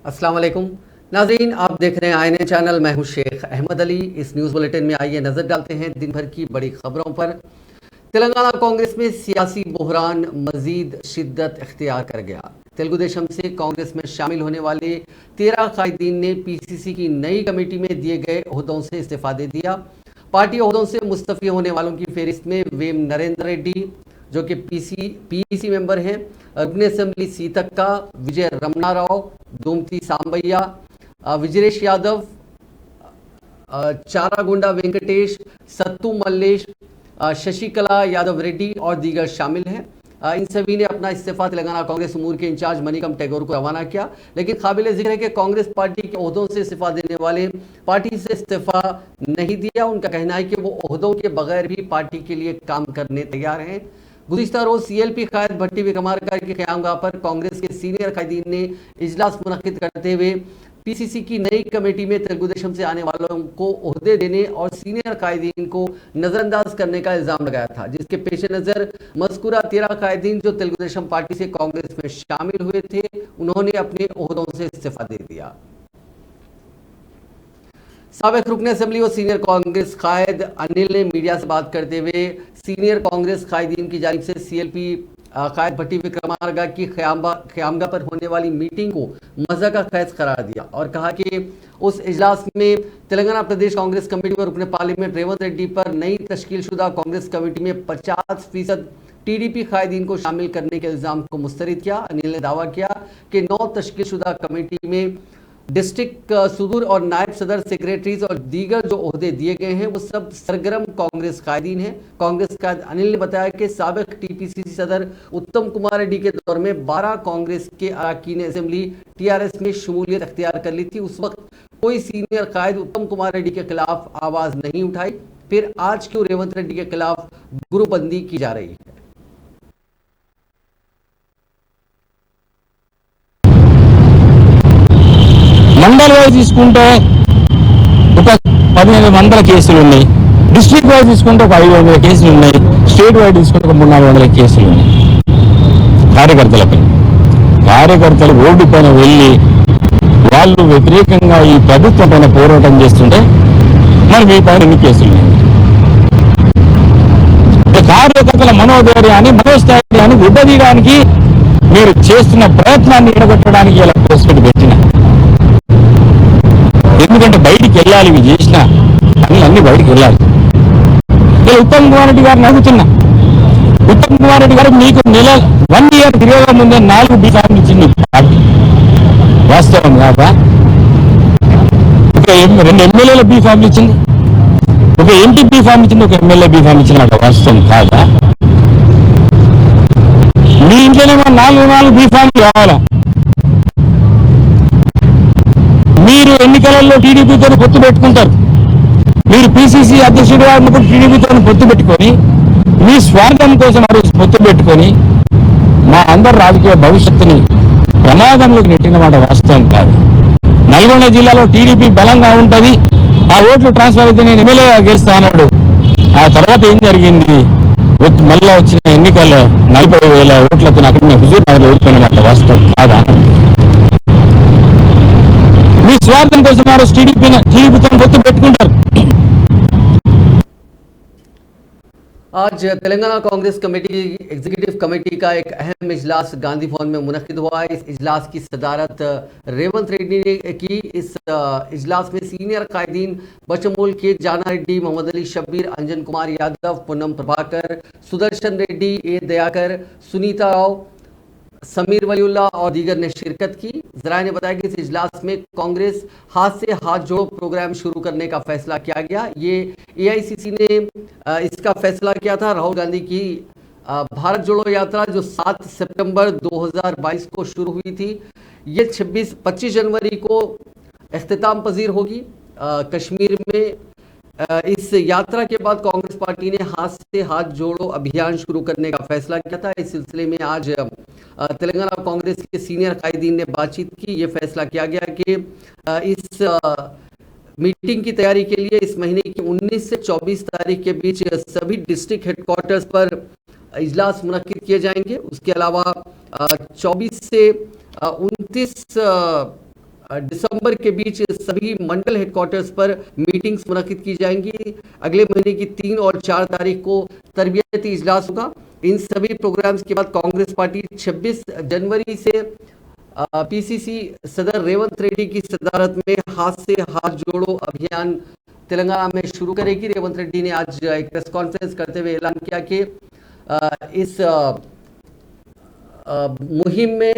अस्सलाम वालेकुम नाज़रीन, आप देख रहे हैं आईने चैनल। मैं हूं शेख अहमद अली। इस न्यूज़ बुलेटिन में आइए नज़र डालते हैं दिन भर की बड़ी खबरों पर। तेलंगाना कांग्रेस में सियासी बहरान मजीद शिद्दत इख्तियार कर गया। तेलुगु देशम से कांग्रेस में शामिल होने वाले 13 कायदीन ने पीसीसी की नई कमेटी में दिए गए ओहदों से इस्तीफा दे दिया। पार्टी ओहदों से मुस्तफ़ी होने वालों की फहरिस्त में वेम नरेंद्र रेड्डी जो कि पीईसी मेंबर हैं, रुकन असेंबली सीतक्का, विजय रमना राव, दोमती सांबैया, विजयेश यादव, चारागोंडा वेंकटेश, सत्तू मल्लेश, शशिकला यादव रेड्डी और दीगर शामिल हैं। इन सभी ने अपना इस्तीफा तेलंगाना कांग्रेस उमूर के इंचार्ज मनिकम टैगोर को रवाना किया। लेकिन काबिल जिक्र है कि कांग्रेस पार्टी के ओहदों से इस्तीफा देने वाले पार्टी से इस्तीफा नहीं दिया। उनका कहना है कि वो ओहदों के बगैर भी पार्टी के लिए काम करने तैयार हैं। गुज़िश्ता रोज सीएलपी कायद भट्टी विक्रमार्का के क़यामगाह पर कांग्रेस के सीनियर कायदीन ने इजलास मुनक्किद करते हुए पीसीसी की नई कमेटी में तेलुगु देशम से आने वालों को ओहदे देने और सीनियर कायदीन को नजरअंदाज करने का इल्जाम लगाया था, जिसके पेश नज़र मज़कूरा 13 कायदीन जो तेलुगु देशम पार्टी से कांग्रेस में शामिल हुए थे, उन्होंने अपने ओहदों से इस्तीफा दे दिया। साबिक रुकन असेंबली और सीनियर कांग्रेस कायद अनिल ने मीडिया से बात करते हुए सीनियर कांग्रेस कायदीन की जानिब से सीएलपी कायद भट्टी विक्रमार्का की क़यामगाह पर होने वाली मीटिंग को मज़ा का खैज करार दिया और कहा कि उस इजलास में तेलंगाना प्रदेश कांग्रेस कमेटी व रुकन पार्लियामेंट रेवंत रेड्डी पर नई तश्कील शुदा कांग्रेस कमेटी में 50% टीडीपी कायदीन को शामिल करने के इल्ज़ाम को मुस्तरद किया। अनिल ने दावा किया कि 9 तश्कील शुदा कमेटी में डिस्ट्रिक्ट सदर और नायब सदर सेक्रेटरीज और दीगर जो ओहदे दिए गए हैं वो सब सरगर्म कांग्रेस कायदीन हैं। कांग्रेस कायद अनिल ने बताया कि साबिक टीपीसीसी सदर उत्तम कुमार रेड्डी के दौर में 12 कांग्रेस के अरकान असेंबली टीआरएस में शमूलियत अख्तियार कर ली थी। उस वक्त कोई सीनियर कायद उत्तम कुमार रेड्डी के खिलाफ आवाज़ नहीं उठाई, फिर आज क्यों रेवंत रेड्डी के खिलाफ ग्रुपबंदी की जा रही है। మండల్ వైజ్ తీసుకుంటే ఒక 1500 కేసులు ఉన్నాయి, డిస్ట్రిక్ట్ వైజ్ తీసుకుంటే ఒక 500 కేసులు ఉన్నాయి, స్టేట్ వైజ్ తీసుకుంటే ఒక 300-400 కేసులు ఉన్నాయి. కార్యకర్తలు రోడ్డు పైన వెళ్ళి వాళ్ళు వ్యతిరేకంగా ఈ ప్రభుత్వం పైన పోరాటం చేస్తుంటే మరి మీ పైన ఎన్ని కేసులు ఉన్నాయి? కార్యకర్తల మనోధైర్యాన్ని మనోస్థైర్యాన్ని దెబ్బతీయడానికి మీరు చేస్తున్న ప్రయత్నాన్ని ఎడగొట్టడానికి ఇలా ప్రెస్ మీట్ పెట్టిన. ఎందుకంటే బయటికి వెళ్ళాలి, ఇవి చేసిన పనులన్నీ బయటికి వెళ్ళాలి. నేను ఉత్తమ్ కుమార్ రెడ్డి గారిని అడుగుతున్నా, ఉత్తమ్ కుమార్ రెడ్డి గారు మీకు 1 year తిరగక ముందే 4 బీఫామ్లు ఇచ్చింది పార్టీ, వాస్తవం కాదా? ఒక 2 ఎమ్మెల్యేల బీఫామ్లు ఇచ్చింది, ఒక ఎంపీ బీఫామ్ ఇచ్చింది, ఒక ఎమ్మెల్యే బీఫామ్ ఇచ్చిన వాస్తవం కాదా? మీ ఇంట్లోనేమో 4 బీఫామ్లు కావాలా? మీరు ఎన్నికలలో టీడీపీతో పొత్తు పెట్టుకుంటారు, మీరు పిసిసి అధ్యక్షుడిగా ఉన్నప్పుడు టీడీపీతో పొత్తు పెట్టుకొని మీ స్వార్థం కోసం ఆ రోజు పొత్తు పెట్టుకొని మా అందరి రాజకీయ భవిష్యత్తుని ప్రమాదంలోకి నెట్టిన మాట వాస్తవం కాదు. నల్గొండ జిల్లాలో టీడీపీ బలంగా ఉంటుంది, ఆ ఓట్లు ట్రాన్స్ఫర్ అయితే నేను ఎమ్మెల్యేగా గెలుస్తా అన్నాడు. ఆ తర్వాత ఏం జరిగింది? మళ్ళా వచ్చిన ఎన్నికల్లో 40,000 ఓట్లతో అక్కడ హుజూర్ నగర్లో ఓడిపోయిన మాట వాస్తవం కాదా? మీ స్వార్థం కోసం ఆ రోజు టీడీపీతో పొత్తు పెట్టుకుంటారు. आज तेलंगाना कांग्रेस कमेटी की एग्जीक्यूटिव कमेटी का एक अहम इजलास गांधी भवन में मुनक्किद हुआ है। इस इजलास की सदारत रेवंत रेड्डी ने की। इस इजलास में सीनियर कायदीन बशमूल के जाना रेड्डी, मोहम्मद अली शब्बीर, अंजन कुमार यादव, पूनम प्रभाकर, सुदर्शन रेड्डी, ए दयाकर, सुनीता राव, समीर वलीउल्ला और दीगर ने शिरकत की। जराए ने बताया कि इस इजलास में कांग्रेस हाथ से हाथ जोड़ो प्रोग्राम शुरू करने का फैसला किया गया। ये एआईसीसी ने इसका फैसला किया था। राहुल गांधी की भारत जोड़ो यात्रा जो 7 सितंबर 2022 को शुरू हुई थी, ये 25 जनवरी को इख्तिताम पजीर होगी। कश्मीर में इस यात्रा के बाद कांग्रेस पार्टी ने हाथ से हाथ जोड़ो अभियान शुरू करने का फैसला किया था। इस सिलसिले में आज तेलंगाना कांग्रेस के सीनियर कायदीन ने बातचीत की। ये फैसला किया गया कि इस मीटिंग की तैयारी के लिए इस महीने की 19 से 24 तारीख के बीच सभी डिस्ट्रिक्ट हेडक्वार्टर्स पर इजलास मुनक्किद किए जाएंगे। उसके अलावा 24 से 29 दिसंबर के बीच सभी मंडल हेडक्वार्टर्स पर मीटिंग्स मुनक्किद की जाएंगी। अगले महीने की 3 और 4 तारीख को तरबियती इजलास होगा। इन सभी प्रोग्राम्स के बाद कांग्रेस पार्टी 26 जनवरी से पीसीसी सदर रेवंत रेड्डी की सदारत में हाथ से हाथ जोड़ो अभियान तेलंगाना में शुरू करेगी। रेवंत रेड्डी ने आज एक प्रेस कॉन्फ्रेंस करते हुए ऐलान किया कि इस मुहिम में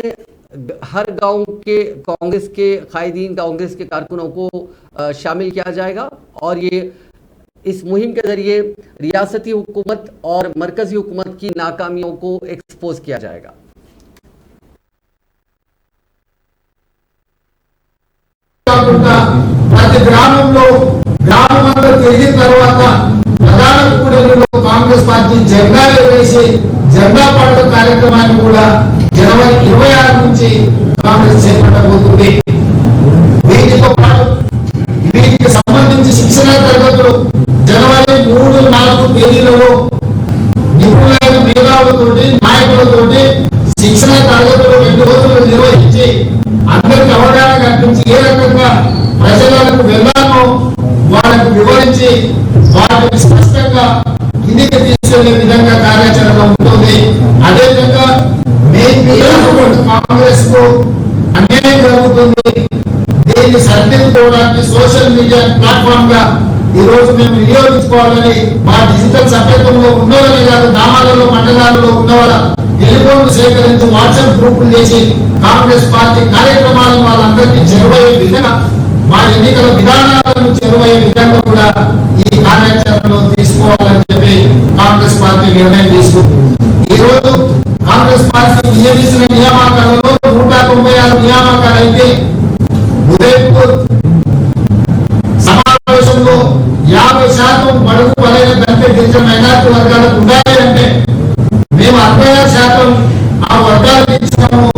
हर गांव के कांग्रेस के कायदीन, कांग्रेस के कारकुनों को शामिल किया जाएगा और ये इस मुहिम के जरिए रियासती हुकूमत और मरकजी हुकूमत की नाकामियों को एक्सपोज किया जाएगा। ప్రతి గ్రామంలో గ్రామమంతా తిరిగిన తర్వాత ప్రధాన కూడలిలో కాంగ్రెస్ పార్టీ జెండా వేసి జెండా పండుగ కార్యక్రమాన్ని కూడా జనవరి 26 నుంచి కాంగ్రెస్ చేపట్టబోతుంది। దీనితో పాటు వీటికి సంబంధించి శిక్షణ తరగతులు జనవరి 3, 4 తేదీలలో నిపుణులైన మేధావులతోటి నాయకులతోటి శిక్షణ తరగతులు 2 రోజులు నిర్వహించి అందరికి అవగాహన కల్పించి ఏ రకంగా ప్రజలకు వెళ్ళాలో వాళ్ళకు వివరించి వాటిని స్పష్టంగా కిందికి తీసుకెళ్లే విధంగా కార్యాచరణ ఉంటుంది। అదేవిధంగా కాంగ్రెస్ కు అన్యాయం జరుగుతుంది, దీన్ని సరిదిద్దుకోవడానికి సోషల్ మీడియా ప్లాట్ఫామ్ గా ఈ రోజు మేము వినియోగించుకోవాలని మా డిజిటల్ సభ్యత్వంలో ఉన్నవాళ్ళే కాదు, గ్రామాలలో మండలాలలో ఉన్నవాళ్ళ టెలిఫోన్లు సేకరించి వాట్సాప్ గ్రూపులు చేసి కాంగ్రెస్ పార్టీ కార్యక్రమాలను వాళ్ళందరికీ చేరువయ్యే విధంగా మా ఎన్నికల విధానాలను చేరువయ్యే విధంగా కూడా ఈ కార్యాచరణలో తీసుకోవాలని చెప్పి కాంగ్రెస్ పార్టీ నిర్ణయం తీసుకుంది। ఈ రోజు కాంగ్రెస్ పార్టీ నియమించిన నియామకాలలో 196 నియామకాలు అయితే ఉదయపూర్ సమావేశంలో 50% బడుగు బలైన దళిత గిరిజన మైనారిటీ వర్గాలకు ఉండాలి అంటే మేము 66% ఆ వర్గాలకు ఇచ్చినాము।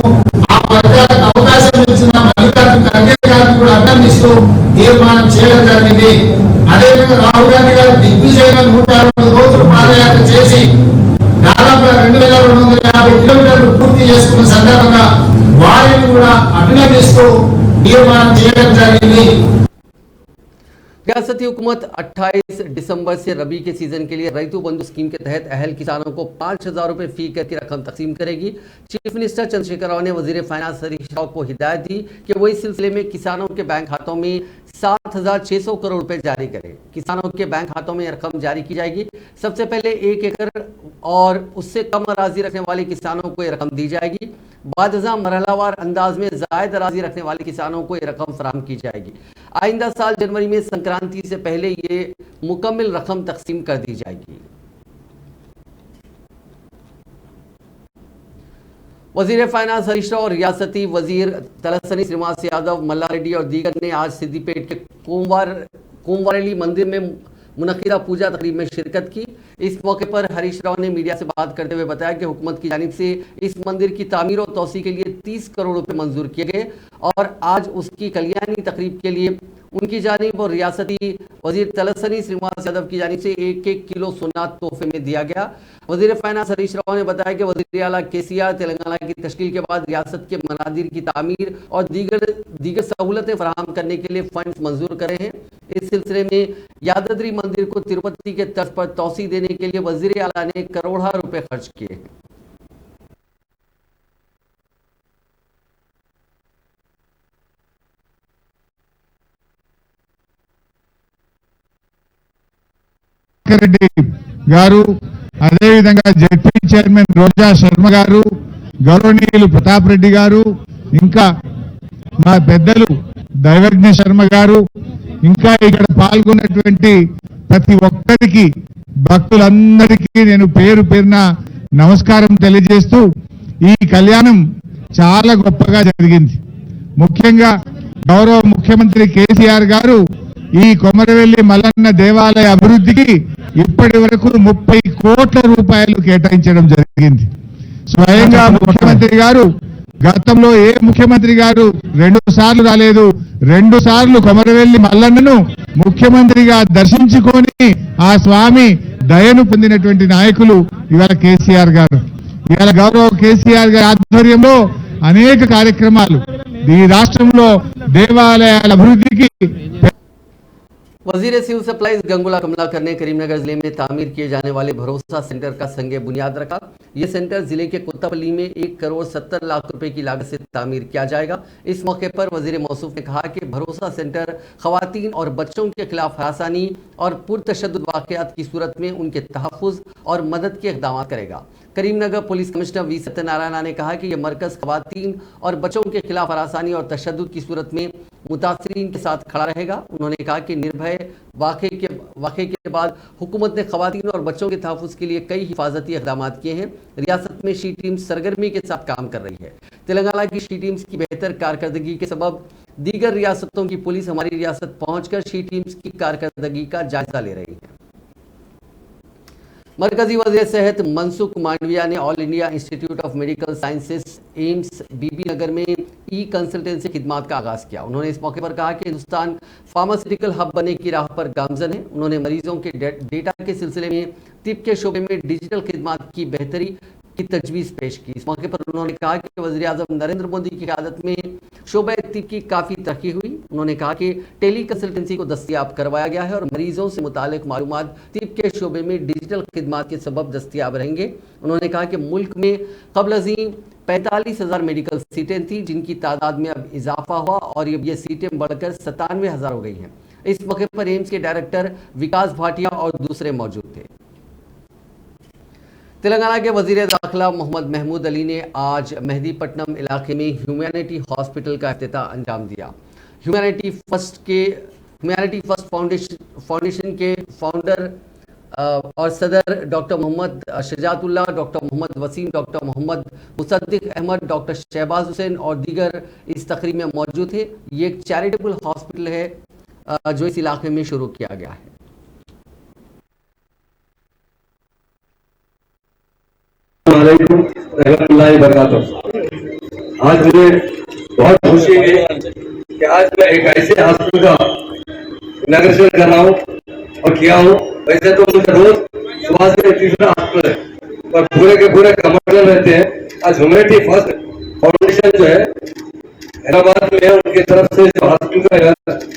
ఆ వర్గాలకు అవకాశం ఇచ్చిన మల్లికార్జున ఖర్గే గారిని కూడా అభినందిస్తూ తీర్మానం చేయడం జరిగింది। అదేవిధంగా రాహుల్ గాంధీ గారు దిగ్విజయంగా 160 రోజులు పాదయాత్ర చేసి దాదాపుగా 2250 కిలోమీటర్లు పూర్తి చేసుకున్న సందర్భంగా వారిని కూడా అభినందిస్తూ తీర్మానం చేయడం జరిగింది। रियासती हुकूमत 28 दिसंबर से रबी के सीजन के लिए रैतु बंधु स्कीम के तहत अहल किसानों को 5000 रुपए फी कर की रकम तकसीम करेगी। चीफ मिनिस्टर चंद्रशेखर राव ने वजीर फाइनेंस हरीश राव को हिदायत दी कि वो इस सिलसिले में किसानों के बैंक खातों में 7600 करोड़ रुपए जारी करें। किसानों के बैंक खातों में रकम जारी की जाएगी। सबसे पहले 1 एकड़ और उससे कम अराजी रखने वाले किसानों को ये रकम दी जाएगी। बाद मरहलावार अंदाज में जायद अराजी रखने वाले किसानों को ये रकम फराहम की जाएगी। आइंदा साल जनवरी में संक्रांति से पहले ये मुकम्मल रकम तकसीम कर दी जाएगी। वजीर फाइनेंस हरीश राव और रियासती वजीर तलसानी श्रीनिवास यादव, मल्ला रेड्डी और दीगर ने आज सिद्दीपेट के कोमवारेली मंदिर में मुनक्किदा पूजा तकरीब में शिरकत की। इस मौके पर हरीश राव ने मीडिया से बात करते हुए बताया कि हुकूमत की जानिब से इस मंदिर की तामीर और तोसी के लिए 30 करोड़ रुपए मंजूर किए गए और आज उसकी कल्याणी तकरीब के लिए उनकी जानिब और रियासती वजीर तलसानी श्रीनिवास यादव की जानिब से 1-1 किलो सोना तोहफे में दिया गया। वजीर फाइनेंस हरीश राव ने बताया कि वजीर आला केसीआर तेलंगाना की तश्कील के बाद रियासत के मनादिर की तामीर और दीगर सहूलतें फराहम करने के लिए फंड मंजूर करे हैं। इस सिलसिले में यादाद्री मंदिर को तिरुपति के तर्ज पर तोसी देने के लिए वजीर आला ने करोड़ों रुपए खर्च किए। రెడ్డి గారు, అదే విధంగా జెడ్పీ చైర్మన్ రోజా శర్మ గారు, గౌరవనీయులు ప్రతాప్ రెడ్డి గారు, ఇంకా మా పెద్దలు దైవజ్ఞ శర్మ గారు, ఇంకా ఇక్కడ పాల్గొన్నటువంటి ప్రతి ఒక్కరికి భక్తులందరికీ నేను పేరు పేరున నమస్కారం తెలియజేస్తూ ఈ కళ్యాణం చాలా గొప్పగా జరిగింది। ముఖ్యంగా గౌరవ ముఖ్యమంత్రి కేసీఆర్ గారు ఈ కొమరవెల్లి మల్లన్న దేవాలయ అభివృద్ధికి ఇప్పటి వరకు 30 కోట్ల రూపాయలు కేటాయించడం జరిగింది। స్వయంగా ముఖ్యమంత్రి గారు గతంలో ఏ ముఖ్యమంత్రి గారు 2 సార్లు రాలేదు, 2 సార్లు కొమరవెల్లి మల్లన్నను ముఖ్యమంత్రిగా దర్శించుకొని ఆ స్వామి దయను పొందినటువంటి నాయకులు ఇవాళ కేసీఆర్ గారు। ఇవాళ గౌరవ కేసీఆర్ గారి ఆధ్వర్యంలో అనేక కార్యక్రమాలు ఈ రాష్ట్రంలో దేవాలయాల అభివృద్ధికి वजीर सिविल सप्लाईज गंगुला कमलाकर ने करीमनगर जिले में तामीर किए जाने वाले भरोसा सेंटर का संगे बुनियाद रखा। यह सेंटर जिले के कुत्तापल्ली में 1,70,00,000 रुपए की लागत से तामीर किया जाएगा। इस मौके पर वजीर मौसूफ ने कहा कि भरोसा सेंटर खवातीन और बच्चों के खिलाफ हरासानी और पुरतशद्दुद वाक़यात की सूरत में उनके तहफ़्फ़ुज़ और मदद के इक़दाम करेगा। Karimnagar police commissioner we Satyanarayan ने कहा कि यह मरकज़ खवातीन और बच्चों के खिलाफ हरासानी और तशद्दुद की सूरत में मुतासरीन के साथ खड़ा रहेगा। उन्होंने कहा कि निर्भय वाक़े के बाद हुकूमत ने खवातीन और बच्चों के तहफ़्फ़ुज़ के लिए कई हिफाजती इक़दाम किए हैं। रियासत में शी टीम्स सरगर्मी के साथ काम कर रही है। तेलंगाना की शी टीम्स की बेहतर कारकर्दगी के सबब दीगर रियासतों की पुलिस हमारी रियासत पहुँचकर शी टीम्स की कारकर्दगी का जायजा ले रही है। मरकजी वज़ीर सेहत मनसुख मांडविया ने All India Institute of Medical Sciences AIIMS Bibinagar में ई कंसल्टेंसी खिदमात का आगाज़ किया। उन्होंने इस मौके पर कहा कि हिंदुस्तान फार्मास्यूटिकल हब बनने की राह पर गामजन है। उन्होंने मरीजों के डेटा के सिलसिले में तिब के शोबे में डिजिटल खिदमात की बेहतरी की तजवीज़ पेश की। इस मौके पर उन्होंने कहा कि वज़ीर आज़म नरेंद्र मोदी की क़यादत में शोबे तिब की काफ़ी तरक्की हुई। उन्होंने कहा कि टेली कंसल्टेंसी को दस्तयाब करवाया गया है और मरीजों से मुतालिक मालूमात तिब के शोबे में डिजिटल खिदमात के सबब दस्तयाब रहेंगे। उन्होंने कहा कि मुल्क में क़ब्ल अज़ीम 45,000 मेडिकल सीटें थी, जिनकी तादाद में अब इजाफा हुआ और अब ये सीटें बढ़कर 97,000 हो गई हैं। इस मौके पर एम्स के डायरेक्टर विकास भाटिया और दूसरे मौजूद थे। तेलंगाना के वजीर दाखिला मोहम्मद महमूद अली ने आज मेहदीपट्टनम इलाके में ह्यूमैनिटी हॉस्पिटल का इफ्तिताह अंजाम दिया। ह्यूमैनिटी फर्स्ट फाउंडेशन के फाउंडर और सदर doctor Mohammed Shujatullah, doctor Mohammed Waseem, doctor Mohammed Musaddiq Ahmed, doctor Shahbaz Hussain और दीगर इस तकरीब में मौजूद थे। ये एक चैरिटेबल हॉस्पिटल है जो इस इलाके में शुरू किया गया है। आज मुझे बहुत खुशी है कि आज मैं एक ऐसे हॉस्पिटल का इनॉग्रेशन कर रहा हूँ और किया हूँ। वैसे तो मुझे रोज सुबह से तीसरा हॉस्पिटल है पर पूरे के पूरे कमर्शियल रहते हैं। आज ह्यूमैनिटी फर्स्ट फाउंडेशन जो है हैदराबाद में है, उनकी तरफ से जो हॉस्पिटल का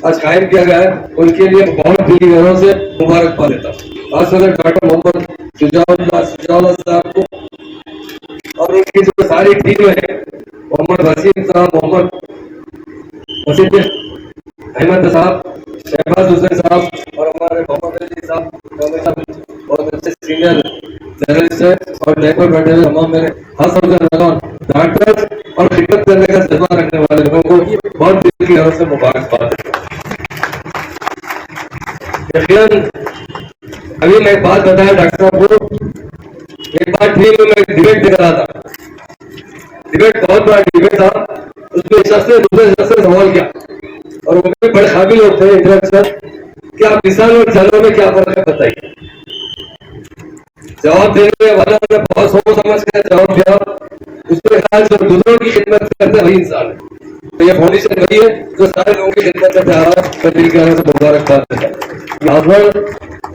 आज कायम किया गया है, उनके लिए बहुत दिली गहरों से मुबारकबाद देता हूँ। खासतौर से डॉक्टर मोहम्मद शुजाउल्लाह साहब को और उनकी जो सारी टीम है, मोहम्मद वसीम साहब, मोहम्मद वसीम अहमद साहब, शहबाज हुसैन साहब और हमारे मोहम्मद अली साहब बहुत अच्छे सीनियर जर्नलिस्ट है और देखो बैठे हुए तमाम मेरे खास तौर से डॉक्टर और खिदमत करने का जज्बा रखने वाले लोगों को बहुत दिल की तरफ से मुबारकबाद देता हूं। अभी मैं एक बात बताया डॉक्टर साहब को, एक बार टीवी में मैं डिबेट देख रहा था। डिबेट बहुत बड़ा डिबेट था, उसमें शख्स ने दूसरे शख्स से सवाल किया और वो भी बड़े काबिल लोग थे इंटरेक्शन कि आप किसान और जानवर में क्या फर्क है बताइए। जवाब देने वाला ने बहुत सोच समझ कर जवाब दिया। उसके ख्याल से दूसरों की खिदमत करते वही इंसान है। तो ये फाउंडेशन वही है जो सारे लोगों की खिदमत करते आ रहा है। मैं दिल के से मुबारकबाद देता हूं। हॉस्पिटल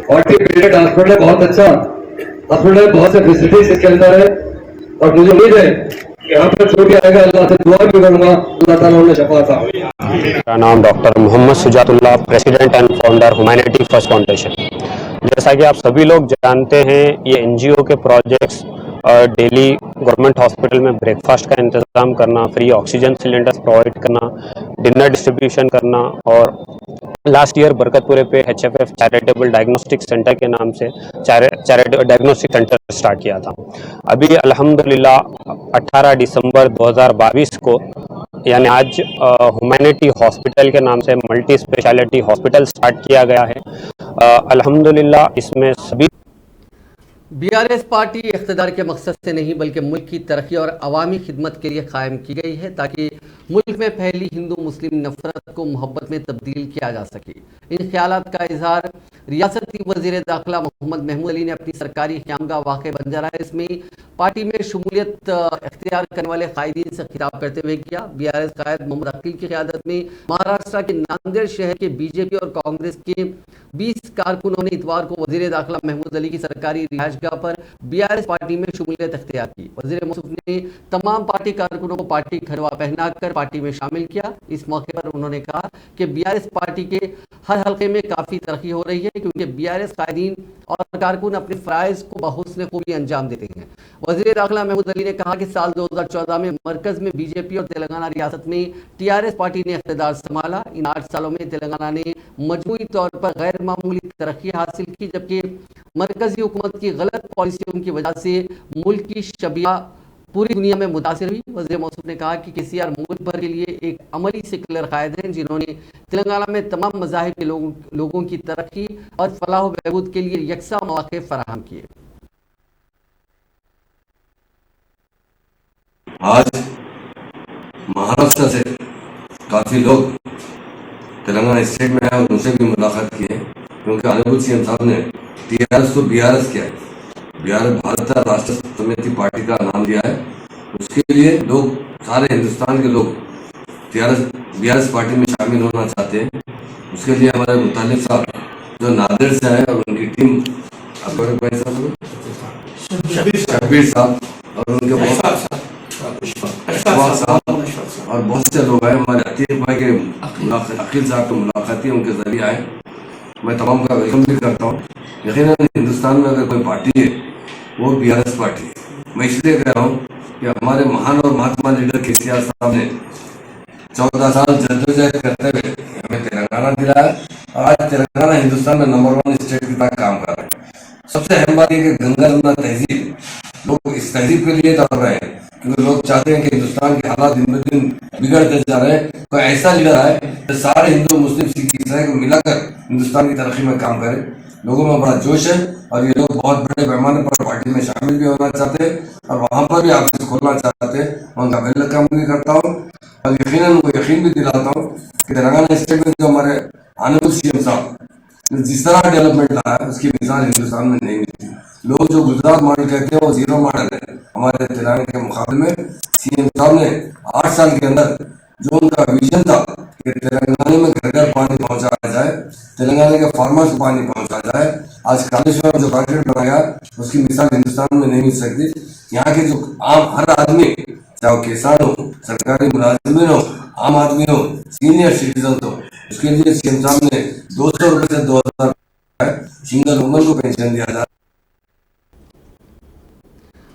40 बेडेड हॉस्पिटल है, बहुत अच्छा हॉस्पिटल, बहुत से फैसिलिटीज इसके अंदर है और मुझे उम्मीद है कि यहाँ पर जो भी आएगा अल्लाह से दुआ भी करूंगा, अल्लाह ताला उन्हें शफा था। मेरा नाम doctor Mohammed Shujatullah, president and founder humanity first foundation. जैसा कि आप सभी लोग जानते हैं, ये एनजीओ के प्रोजेक्ट्स डेली गवर्नमेंट हॉस्पिटल में ब्रेकफास्ट का इंतज़ाम करना, फ्री ऑक्सीजन सिलेंडर्स प्रोवाइड करना, डिनर डिस्ट्रीब्यूशन करना और लास्ट ईयर बरकतपुरे पे HFF चैरिटेबल डायग्नोस्टिक सेंटर के नाम से चैरिटेबल डायग्नोस्टिक सेंटर स्टार्ट किया था। अभी अल्हम्दुलिल्लाह 18 दिसंबर 2022 को यानी आज ह्यूमैनिटी हॉस्पिटल के नाम से मल्टी स्पेशलिटी हॉस्पिटल स्टार्ट किया गया है। अल्हम्दुलिल्लाह इसमें सभी बीआरएस पार्टी इख्तिदार के मकसद से नहीं बल्कि मुल्क की तरक्की और अवामी खिदमत के लिए कायम की गई है ताकि मुल्क में फैली हिंदू मुस्लिम नफरत को मोहब्बत में तब्दील किया जा सके। इन ख्यालात का इजहार रियासती वज़ीर दाखिला मोहम्मद महमूद अली ने अपनी सरकारी क़यामगाह वाक़ बंजारा हिल्स में पार्टी में शमूलियत इख्तियार करने वाले कायदीन से खिताब करते हुए किया। बीआरएस कायद मोहम्मद अकील की क़यादत में महाराष्ट्र के नांदेड़ शहर के बीजेपी और कांग्रेस के 20 कारकुनों ने इतवार को वजीर दाखिला महमूद अली की सरकारी रिहायशगाह पर बीआरएस पार्टी में शमूलियत इख्तियार की। वजीर मौसूफ ने तमाम पार्टी कारकुनों को पार्टी खरवा पहनाकर पार्टी में शामिल किया। इस मौके पर उन्होंने कहा कि बीआरएस पार्टी के हर हल्के में काफ़ी तरक्की हो रही है, क्योंकि बीआरएस कायदीन और कारकुन अपने फ़राइज़ को बहुस्न खूबी अंजाम देते हैं। वज़ीर दाखिला महमूद अली ने कहा कि साल 2014 में मरकज़ में बीजेपी और तेलंगाना रियासत में टीआरएस पार्टी ने इक़्तिदार संभाला। इन 8 सालों में तेलंगाना ने मजमूई तौर पर गैर मामूली तरक्की हासिल की, जबकि मरकज़ी हुकूमत की गलत पॉलिसियों की वजह से मुल्क की शबिया पूरी दुनिया में मुतासिर हुई। वज़ीर मौसूफ ने कहा कि केसीआर मुल्क भर के लिए एक अमली सेकुलर कायद हैं, जिन्होंने तेलंगाना में तमाम मज़ाहिब के लोगों की तरक्की और फलाह व बहबूद के लिए यकसा मौक़े फराहम किए। आज महाराष्ट्र से काफी लोग तेलंगाना स्टेट में आए और उनसे भी मुलाकात की है, क्योंकि ऑनरेबल सीएम साहब ने टीआरएस को बीआरएस किया है। बिहार भारतीय राष्ट्र समिति पार्टी का नाम दिया है। उसके लिए लोग, सारे हिंदुस्तान के लोग बीआरएस पार्टी में शामिल होना चाहते हैं। उसके लिए हमारे मुतालिक साहब जो नांदेड़ से आए और उनकी टीम शब्बीर साहब और उनके साहब और बहुत से लोग आए। हमारे अतीक भाई के अकील साहब की मुलाकाती उनके जरिए आए। मैं तमाम का वेलकम भी करता हूँ। यकीनन हिंदुस्तान में अगर कोई पार्टी है वो बीआरएस पार्टी है। मैं इसलिए कह रहा हूँ कि हमारे महान और महात्मा लीडर केसीआर साहब ने 14 साल जद्दोजहद करते हुए हमें तेलंगाना दिलाया और आज तेलंगाना हिंदुस्तान में नंबर 1 स्टेट की तरह काम कर रहा है। सबसे अहम बात यह कि गंगा जमुना तहजीब, लोग इस तहजीब के लिए दौड़ रहे हैं, क्योंकि लोग चाहते हैं कि हिंदुस्तान के हालात दिन ब दिन बिगड़ते जा रहे हैं। कोई ऐसा लीडर आए जो सारे हिंदू, मुस्लिम, सिख, ईसाई को मिलाकर हिंदुस्तान की तरक्की में काम करे। लोगों में बड़ा जोश है और ये लोग बहुत बड़े पैमाने पर पार्टी में शामिल भी होना चाहते हैं और वहां पर भी ऑफिस खोलना चाहते हैं। मैं उनका वेलकम भी करता हूँ और यकीनन उनको यकीन भी दिलाता हूँ कि तेलंगाना स्टेट में जो हमारे ऑनरेबल सीएम साहब जिस तरह डेवलपमेंट लाया है उसकी मिसाल हिंदुस्तान में नहीं मिलती। लोग जो गुजरात मॉडल कहते हैं वो जीरो मॉडल है। हमारे तेलंगाना के मुकाबले में सीएम साहब ने 8 साल के अंदर जो उनका विजन था कि तेलंगाना में घर घर पानी पहुंचाया जाए, तेलंगाना के फार्मर्स को पानी पहुंचाया जाए, आज कालेश्वर जो प्रोजेक्ट बनाया उसकी मिसाल हिंदुस्तान में नहीं मिल सकती। यहाँ के जो आम हर आदमी, चाहे वो किसान हो, सरकारी मुलाजिमीन हो, आम आदमी हो, सीनियर सिटीजन हो, उसके लिए सीएम साहब ने 200 रुपए से 2000 सिंगल वुमन को पेंशन दिया जाए।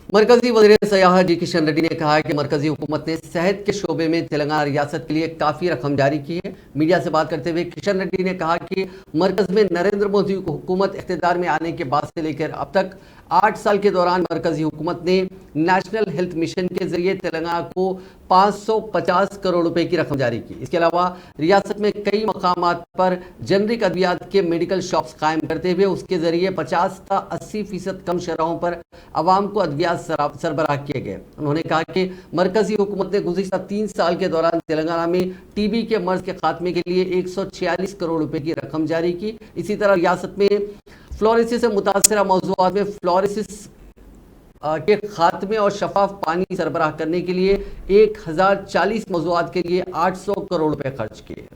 मरकजी वज़ीर सयाहत जी किशन रेड्डी ने कहा है कि मरकजी हुकूमत ने सेहत के शोबे में तेलंगाना रियासत के लिए काफ़ी रकम जारी की है। मीडिया से बात करते हुए किशन रेड्डी ने कहा कि मरकज में नरेंद्र मोदी हुकूमत इख्तिदार में आने के बाद से लेकर अब तक 8 साल के दौरान मरकजी हुकूमत ने नेशनल हेल्थ मिशन के जरिए तेलंगाना को 550 करोड़ रुपए की रकम जारी की। इसके अलावा रियासत में कई मकामात पर जेनरिक अद्वियात के मेडिकल शॉप्स कायम करते हुए उसके जरिए 50 से 80% कम शरहों पर आवाम को अद्वियात सरबराह किए गए। उन्होंने कहा कि मरकजी हुकूमत ने गुज़िश्ता 3 साल के दौरान तेलंगाना में टीबी के मर्ज के खात्मे के लिए 146 करोड़ रुपए की रकम जारी की। इसी तरह रियासत में फ्लोरोसिस से मुतासरा मौज़ूआत में फ्लोरोसिस के खात्मे और शफाफ पानी सरबराह करने के लिए 1040 मौज़ूआत के लिए 800 करोड़ रुपए खर्च किए।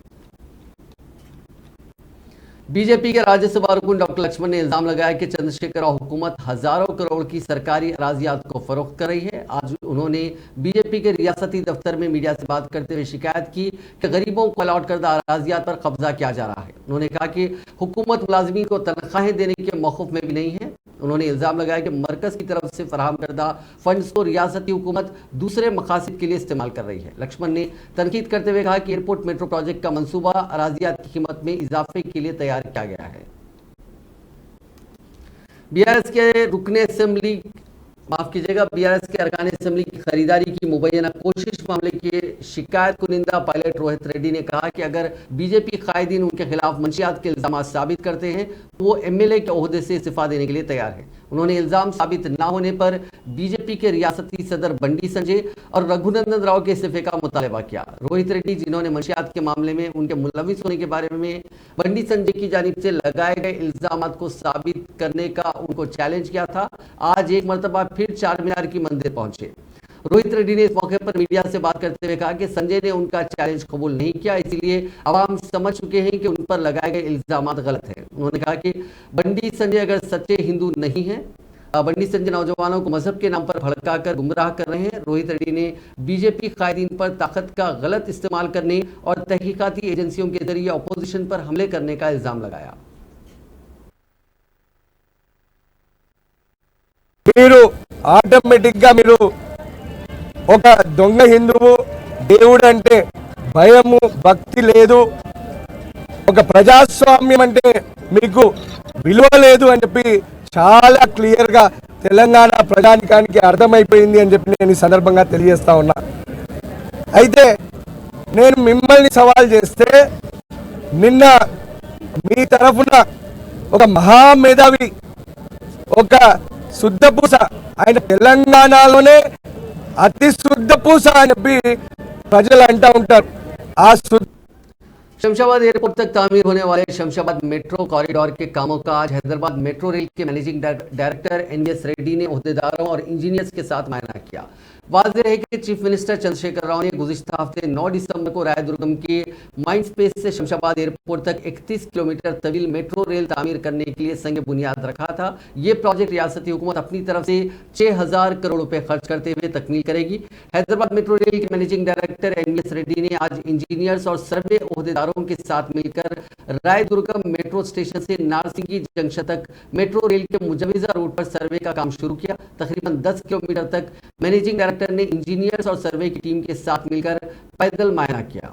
बीजेपी के राज्यसभा रुकन डॉक्टर लक्ष्मण ने इल्जाम लगाया कि चंद्रशेखर राव हुकूमत हजारों करोड़ की सरकारी अराजियात को फरोख्त कर रही है। आज उन्होंने बीजेपी के रियासती दफ्तर में मीडिया से बात करते हुए शिकायत की कि गरीबों को अलॉट करदा अराजियात पर कब्जा किया जा रहा है। उन्होंने कहा कि हुकूमत मुलाजमीन को तनख्वाहें देने के मौक़िफ़ में भी नहीं है। उन्होंने इल्जाम लगाया कि मरकज की तरफ से फराहम करदा फंड्स को रियासती हुकूमत दूसरे मकासद के लिए इस्तेमाल कर रही है। लक्ष्मण ने तनकीद करते हुए कहा कि एयरपोर्ट मेट्रो प्रोजेक्ट का मंसूबा अराजियात की कीमत में इजाफे के लिए तैयार किया गया है। बीआरएस के रुकने असेंबली बीआरएस के अरकान असेंबली की खरीदारी की मुबैना कोशिश मामले के शिकायत कुनिंदा पायलट रोहित रेड्डी ने कहा कि अगर बीजेपी कायदीन उनके खिलाफ मंशियात के इल्जाम साबित करते हैं तो वो एमएलए के ओहदे से इस्तीफा देने के लिए तैयार है। उन्होंने इल्जाम साबित न होने पर बीजेपी के रियासती सदर बंडी संजय और रघुनंदन राव के इस्तीफे का मुतालबा किया। रोहित रेड्डी, जिन्होंने मंशियात के मामले में उनके मुलविस होने के बारे में बंडी संजय की जानिब से लगाए गए इल्जाम को साबित करने का उनको चैलेंज किया था, आज एक मरतबा फिर चार मीनार की मंदिर पहुंचे। रोहित रेड्डी ने इस मौके पर मीडिया से बात करते हुए कहा कि संजय ने उनका चैलेंज कबूल नहीं किया, इसलिए अवाम समझ चुके हैं कि उन पर लगाए गए इल्जाम गलत हैं। उन्होंने कहा कि बंडी संजय अगर सच्चे हिंदू नहीं हैं, बंडी संजय नौजवानों को मजहब के नाम पर भड़काकर गुमराह कर रहे हैं। रोहित रेड्डी ने बीजेपी कायदीन पर ताकत का गलत इस्तेमाल करने और तहकीकाती एजेंसियों के जरिए अपोजिशन पर हमले करने का इल्जाम लगाया। ఆటోమేటిక్ గా మీరు ఒక దొంగ హిందువు, దేవుడు అంటే భయము భక్తి లేదు, ఒక ప్రజాస్వామ్యం అంటే మీకు విలువ లేదు అని చెప్పి చాలా క్లియర్ గా తెలంగాణ ప్రజానికానికి అర్థమైపోయింది అని చెప్పి నేను ఈ సందర్భంగా తెలియజేస్తా ఉన్నా. అయితే నేను మిమ్మల్ని సవాల్ చేస్తే, నిన్న మీ తరఫున ఒక మహామేధావి, ఒక శుద్ధపూస, ఆయన తెలంగాణలోనే అతి శుద్ధపూస అని చెప్పి ప్రజలు అంటూ ఉంటారు. ఆ शमशाबाद एयरपोर्ट तक तामीर होने वाले शमशाबाद मेट्रो कॉरिडोर के कामों का आज हैदराबाद मेट्रो रेल के मैनेजिंग डायरेक्टर एनवीएस रेड्डी ने ओहदेदारों और इंजीनियर्स के साथ मुआयना किया। वाज़ेह है कि चीफ मिनिस्टर चंद्रशेखर राव ने गुज़िश्ता हफ्ते 9 दिसंबर को रायदुर्गम के माइंड स्पेस से शमशाबाद एयरपोर्ट तक 31 किलोमीटर तवील मेट्रो रेल तामीर करने के लिए संग बुनियाद रखा था। ये प्रोजेक्ट रियासती हुकूमत अपनी तरफ से 6000 करोड़ रुपए खर्च करते हुए तकमील करेगी। हैदराबाद मेट्रो रेल के मैनेजिंग डायरेक्टर एनवीएस रेड्डी ने आज इंजीनियर्स और सर्वे ओहदेदारों के साथ मिलकर रायदुर्गम मेट्रो स्टेशन से नारसिंगी जंक्शन तक मेट्रो रेल के मुजविजा रूट पर सर्वे का काम शुरू किया। तकरीबन 10 किलोमीटर तक मैनेजिंग डायरेक्टर ने इंजीनियर्स और सर्वे की टीम के साथ मिलकर पैदल मुआयना किया।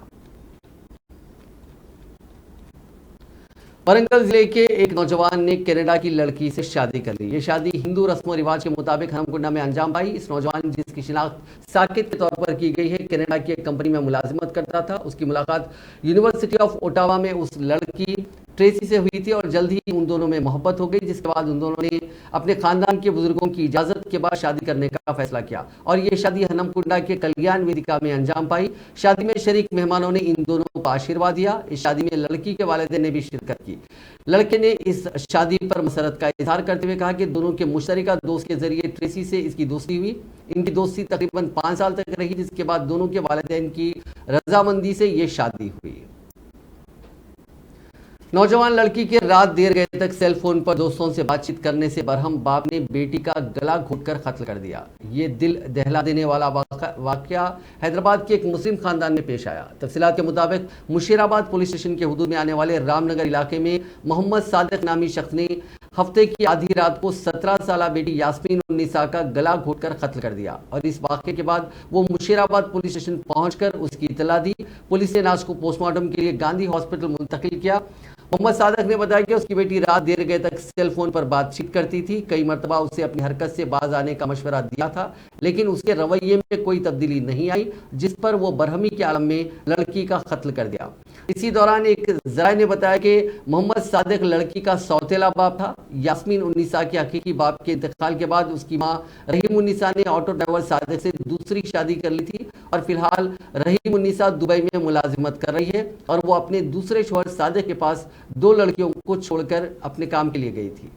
वरंगल जिले के एक नौजवान ने कनाडा की लड़की से शादी कर ली। ये शादी हिंदू रस्म और रिवाज के मुताबिक हरमकुंडा में अंजाम पाई। इस नौजवान जिसकी शिनाख्त साकिब के तौर पर की गई है, कनाडा की एक कंपनी में मुलाजिमत करता था। उसकी मुलाकात यूनिवर्सिटी ऑफ ओटावा में उस लड़की ट्रेसी से हुई थी और जल्द ही उन दोनों में मोहब्बत हो गई, जिसके बाद उन दोनों ने अपने खानदान के बुजुर्गों की इजाजत के बाद शादी करने का फैसला किया और ये शादी हनमकुंडा के कल्याण वेदिका में अंजाम पाई। शादी में शरीक मेहमानों ने इन दोनों को आशीर्वाद दिया। इस शादी में लड़की के वालिदैन ने भी शिरकत की। लड़के ने इस शादी पर मसरत का इजहार करते हुए कहा कि दोनों के मुश्तरका दोस्त के जरिए ट्रेसी से इसकी दोस्ती हुई। इनकी दोस्ती तकरीबन 5 साल तक रही, जिसके बाद दोनों के वालिदैन की रजामंदी से ये शादी हुई। नौजवान लड़की के रात देर गए तक सेल फोन पर दोस्तों से बातचीत करने से बरहम बाप ने बेटी का गला घोटकर कत्ल कर दिया। ये दिल दहला देने वाला वाकया हैदराबाद के एक मुस्लिम खानदान में पेश आया। तफसीलात के मुताबिक मुशीराबाद पुलिस स्टेशन के हुदूद में आने वाले रामनगर इलाके में मोहम्मद सादिक नामी शख्स ने हफ्ते की आधी रात को 17 साल बेटी यास्मीन उन्नीसा का गला घोटकर कत्ल कर दिया और इस वाक़े के बाद वो मुशीराबाद पुलिस स्टेशन पहुंचकर उसकी इतला दी। पुलिस ने लाश को पोस्टमार्टम के लिए गांधी हॉस्पिटल मुंतकिल किया। मोहम्मद सादिक ने बताया कि उसकी बेटी रात देर गए तक सेल फोन पर बातचीत करती थी। कई मरतबा उसे अपनी हरकत से बाज आने का मशवरा दिया था, लेकिन उसके रवैये में कोई तब्दीली नहीं आई, जिस पर वो बरहमी के आलम में लड़की का कत्ल कर दिया। इसी दौरान एक ज़राए ने बताया कि मोहम्मद सादिक लड़की का सौतेला बाप था। यास्मीन उन्नीसा के हकीकी बाप के इंतकाल के बाद उसकी मां रहीम उन्नीसा ने ऑटो ड्राइवर सादिक से दूसरी शादी कर ली थी और फिलहाल रहीम उन्नीसा दुबई में मुलाजिमत कर रही है और वो अपने दूसरे शौहर सादिक के पास 2 लड़कियों को छोड़कर अपने काम के लिए गई थी।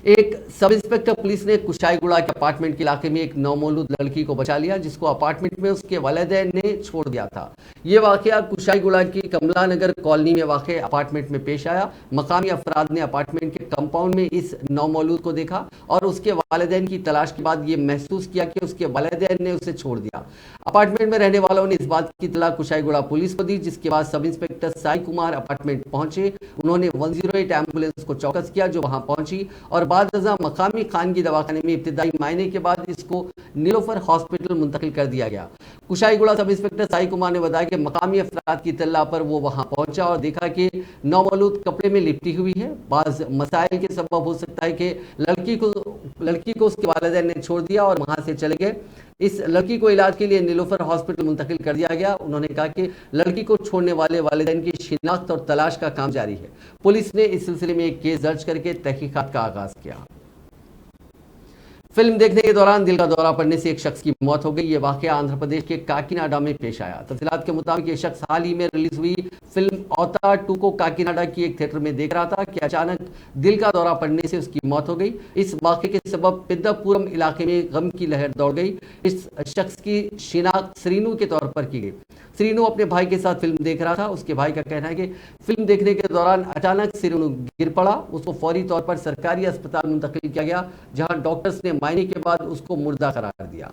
एक सब इंस्पेक्टर पुलिस ने कुशाईगुड़ा के अपार्टमेंट के इलाके में एक नौमौलूद लड़की को बचा लिया, जिसको अपार्टमेंट में उसके वालिदैन ने छोड़ दिया था। ये वाकया कुशाईगुड़ा की कमला नगर कॉलोनी में वाक़े अपार्टमेंट में पेश आया। मकामी अफराद ने अपार्टमेंट के कंपाउंड में इस नौमौलूद को देखा और उसके वालिदैन की तलाश के बाद ये महसूस किया कि उसके वालिदैन ने उसे छोड़ दिया। अपार्टमेंट में रहने वालों ने इस बात की इत्तला कुशाईगुड़ा पुलिस को दी, जिसके बाद sub inspector Sai Kumar apartment पहुंचे। उन्होंने 108 एम्बुलेंस को चौकस किया जो वहां पहुंची और बाद मकामी खानगी दवाखाने में इब्तिदाई मायने के बाद इसको नीलोफर हॉस्पिटल मुंतकिल कर दिया गया। कुशाईगुड़ा सब इंस्पेक्टर साई कुमार ने बताया कि मकामी अफराद की इत्तला पर वो वहां पहुंचा और देखा कि नौमौलूद कपड़े में लिपटी हुई है। बाज मसाइल के सबब हो सकता है कि लड़की को उसके वालिदैन ने छोड़ दिया और वहां से चले गए। इस लड़की को इलाज के लिए नीलोफर हॉस्पिटल मुंतकिल कर दिया गया। उन्होंने कहा कि लड़की को छोड़ने वाले वालिदैन की शिनाख्त और तलाश का काम जारी है। पुलिस ने इस सिलसिले में एक केस दर्ज करके तहकीकात का आगाज किया। फिल्म देखने के दौरान दिल का दौरा पड़ने से एक शख्स की मौत हो गई। ये वाकया आंध्र प्रदेश के काकीनाडा में पेश आया। तफसीलात के मुताबिक ये शख्स हाल ही में रिलीज हुई फिल्म अवतार 2 को काकीनाडा की एक थिएटर में देख रहा था कि अचानक दिल का दौरा पड़ने से उसकी मौत हो गई। इस वाकये के सबब पिद्दापुरम इलाके में गम की लहर दौड़ गई। इस शख्स की शिनाख्त श्रीनू के तौर पर की गई। श्रीनू अपने भाई के साथ फिल्म देख रहा था। उसके भाई का कहना है कि फिल्म देखने के दौरान अचानक श्रीनू गिर पड़ा। उसको फौरी तौर पर सरकारी अस्पताल मुंतकिल किया गया, जहां डॉक्टर्स ने मायने के बाद उसको मुर्दा करार दिया।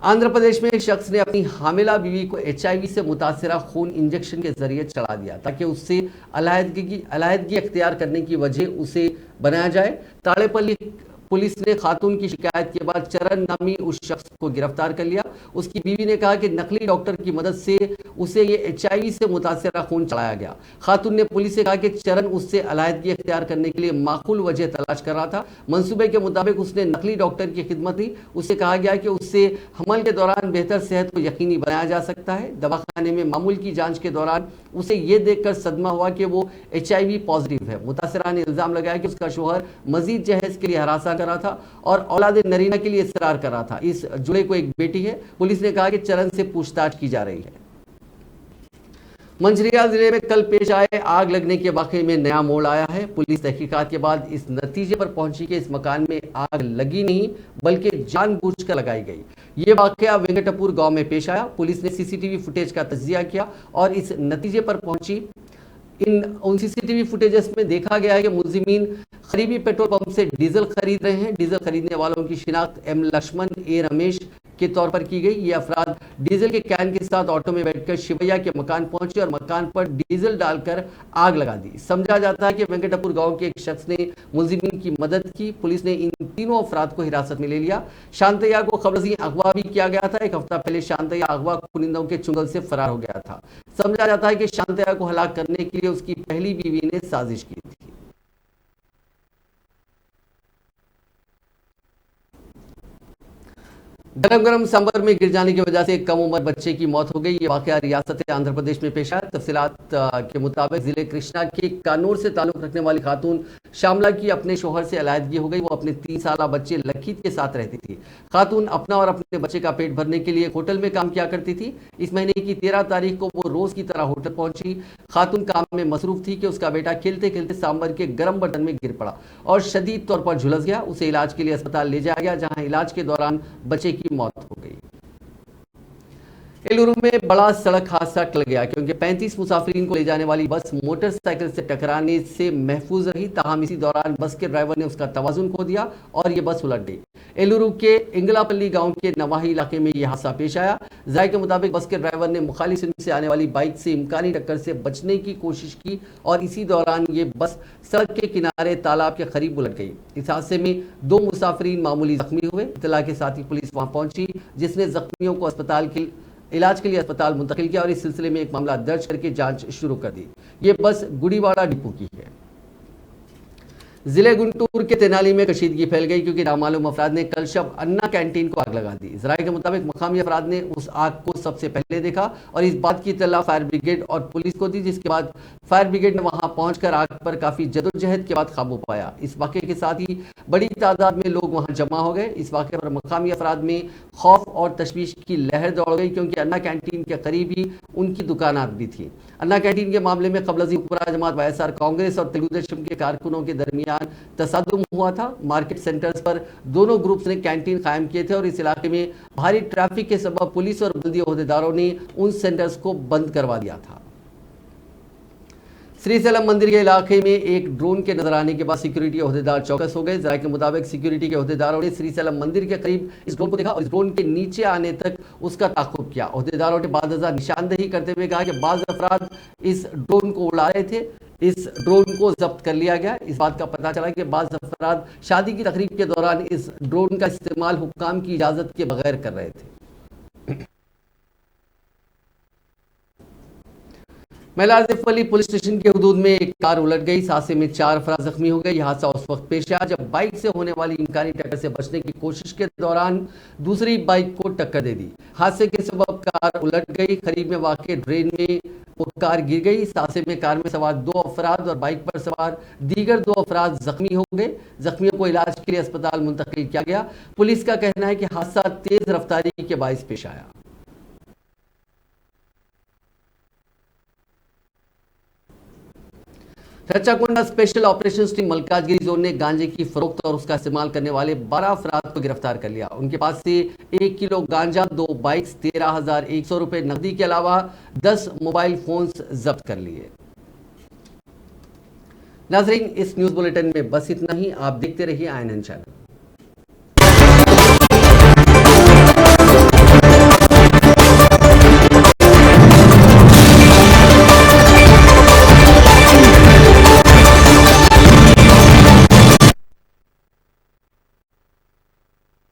आंध्र प्रदेश में एक शख्स ने अपनी हामिला बीवी को HIV से मुतासिरा खून इंजेक्शन के जरिए चढ़ा दिया ताकि उससे अलहदगी अख्तियार करने की वजह उसे बनाया जाए। ताड़ेपल्ली पुलिस ने खातून की शिकायत के बाद चरण नामी उस शख्स को गिरफ्तार कर लिया। उसकी बीवी ने कहा कि नकली डॉक्टर की मदद से उसे ये HIV से मुतासिरा खून चढ़ाया गया। खातून ने पुलिस से कहा कि चरण उससे अलहदगी अख्तियार करने के लिए माकूल वजह तलाश कर रहा था। मंसूबे के मुताबिक उसने नकली डॉक्टर की खिदमत दी। उससे कहा गया कि उससे हमल के दौरान बेहतर सेहत को यकीनी बनाया जा सकता है। दवाखाने में मामूल की जांच के दौरान उसे ये देखकर सदमा हुआ कि वो HIV पॉजिटिव है। मुतासिरा ने इल्जाम लगाया कि उसका शोहर मजीद जहेज के लिए हरासा कर रहा था और औलाद नरीना के लिए इसरार कर रहा था। इस जुड़े को एक बेटी है। पुलिस ने कहा कि चरण से पूछताछ की जा रही है। मंझरिया जिले में कल पेश आए आग लगने के वाकये में नया मोड़ आया है। पुलिस तहकीकात के बाद इस नतीजे पर पहुंची कि इस मकान में आग लगी नहीं बल्कि जानबूझकर लगाई गई। ये वाकया वेंकटपुर गांव में पेश आया। पुलिस ने CCTV फुटेज का तज्जिया किया और इस नतीजे पर पहुंची। उन CCTV फुटेजेस में देखा गया है कि मुलजिमीन करीबी पेट्रोल पंप से डीजल खरीद रहे हैं। डीजल खरीदने वालों की शिनाख्त M लक्ष्मण A रमेश के तौर पर की गई। ये अफराद डीजल के कैन के साथ ऑटो में बैठकर शिवैया के मकान पहुंचे और मकान पर डीजल डालकर आग लगा दी। समझा जाता है कि वेंकटपुर गांव के एक शख्स ने मुलजिमीन की मदद की। पुलिस ने इन तीनों अफराद को हिरासत में ले लिया। शांतैया को खबरजी अगवा भी किया गया था। एक हफ्ता पहले शांतैया अगवा कुनिंदों के चुंगल से फरार हो गया था। समझा जाता है कि शांतैया को हलाक करने के लिए उसकी पहली बीवी ने साजिश की थी। गरम गरम सांबर में गिर जाने की वजह से एक कम उम्र बच्चे की मौत हो गई। ये वाकया रियासत आंध्र प्रदेश में पेश आया। तफसीलात के मुताबिक जिले कृष्णा के कानूर से ताल्लुक रखने वाली खातून श्यामला की अपने शोहर से अलहदगी हो गई। वो अपने 3 साला बच्चे लखीत के साथ रहती थी। खातून अपना और अपने बच्चे का पेट भरने के लिए होटल में काम किया करती थी। इस महीने की 13 तारीख को वो रोज की तरह होटल पहुंची। खातून काम में मसरूफ थी कि उसका बेटा खेलते खेलते सांबर के गर्म बर्तन में गिर पड़ा और शदीद तौर पर झुलस गया। उसे इलाज के लिए अस्पताल ले जाया गया, जहां इलाज के दौरान बच्चे की मौत हो गई। एलुरु में बड़ा सड़क हादसा टल गया क्योंकि 35 मुसाफिरीन को ले जाने वाली बस मोटरसाइकिल से टकराने से महफूज रही। ताहम इसी दौरान बस के ड्राइवर ने उसका तवाजुन खो दिया और यह बस उलट गई। एलुरु के इंगलापल्ली गांव के नवाही इलाके में यह हादसा पेश आया। जायके के मुताबिक बस के ड्राइवर ने मुखालिफ सिम से आने वाली बाइक से इम्कानी टक्कर से बचने की कोशिश की और इसी दौरान ये बस सड़क के किनारे तालाब के करीब उलट गई। इस हादसे में 2 मुसाफिरीन मामूली जख्मी हुए। इत्तला के साथ ही पुलिस वहां पहुंची, जिसने जख्मियों को इलाज के लिए अस्पताल मुंतकिल किया और इस सिलसिले में एक मामला दर्ज करके जांच शुरू कर दी। ये बस गुड़ीवाड़ा डिपो की है। जिले गुंटूर के तेनाली में कशीदगी फैल गई क्योंकि नामालूम अफराद ने कल शब अन्ना कैंटीन को आग लगा दी। जराये के मुताबिक मकामी अफराद ने उस आग को सबसे पहले देखा और इस बात की इत्तला फायर ब्रिगेड और पुलिस को दी, जिसके बाद फायर ब्रिगेड ने वहां पहुंचकर आग पर काफी जदोजहद के बाद काबू पाया। इस वाक़े के साथ ही बड़ी तादाद में लोग वहां जमा हो गए। इस वाक़े पर मकामी अफराद में खौफ और तशवीश की लहर दौड़ गई क्योंकि अन्ना कैंटीन के करीब ही उनकी दुकानात भी थी। अन्ना कैंटीन के मामले में कबल हुक्मरान जमात YSR कांग्रेस और तेलुगुदेशम के कारकुनों के दरमियान तसादुम हुआ था। मार्केट सेंटर्स पर दोनों ग्रुप्स ने कैंटीन कायम किए थे और इस इलाके में भारी ट्रैफिक के सबब पुलिस और बल्दिया अहदेदारों ने उन सेंटर्स को बंद करवा दिया था। श्रीशैलम मंदिर के इलाके में एक ड्रोन के नजर आने के बाद सिक्योरिटी अहदेदार चौकस हो गए। जराये के मुताबिक सिक्योरिटी के अहदेदारों ने श्रीशैलम मंदिर के करीब इस ड्रोन को देखा और इस ड्रोन के नीचे आने तक उसका ताक़ुब किया। अहदेदारों ने बाज़ निशानदेही करते हुए कहा कि बाज़ अफराद इस ड्रोन को उड़ा रहे थे। इस ड्रोन को जब्त कर लिया गया। इस बात का पता चला कि बाज़ अफराद शादी की तकरीब के दौरान इस ड्रोन का इस्तेमाल हुक्काम की इजाज़त के बगैर कर रहे थे। महिला आसिफ अली पुलिस स्टेशन की हदूद में एक कार उलट गई। इस हादसे में 4 अफराद जख्मी हो गए। यह हादसा उस वक्त पेश आया जब बाइक से होने वाली इम्कानी टक्कर से बचने की कोशिश के दौरान दूसरी बाइक को टक्कर दे दी। हादसे के सबब कार उलट गई। करीब में वाक़ ड्रेन में वो कार गिर गई। इस हादसे में कार में सवार 2 अफराद और बाइक पर सवार दीगर 2 अफराद जख्मी हो गए। जख्मियों को इलाज के लिए अस्पताल मुंतकिल किया गया। पुलिस का कहना है कि हादसा तेज रफ्तारी के बाइस पेश आया। Rachakonda special operations team Malkajgiri zone ने गांजे की फरोख्त और उसका इस्तेमाल करने वाले 12 अफराद को गिरफ्तार कर लिया। उनके पास से 1 किलो गांजा, 2 बाइक्स, 13,100 रुपए नकदी के अलावा 10 मोबाइल फोन्स जब्त कर लिए। नाजरीन, इस न्यूज बुलेटिन में बस इतना ही। आप देखते रहिए INN चैनल।